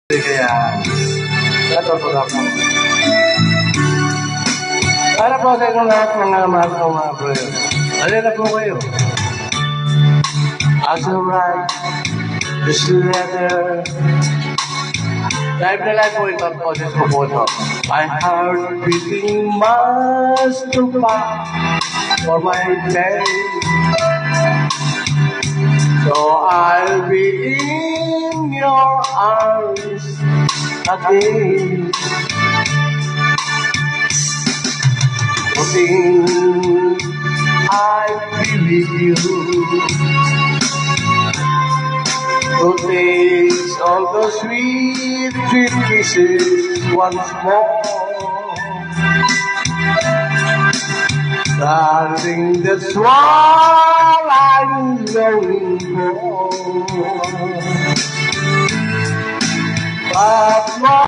Kaya, natutuwa po. Para po sa inyong lahat ng mahal ng mga brother. Alin na po kayo. As I write this letter, live na live po ito ang process ko po ito. My heart beating must to pass for my day. So I'll be in your arms again. Hoping I'll be with you to taste all the sweet, sweet kisses once more. Darling, that's what I'm longing for. But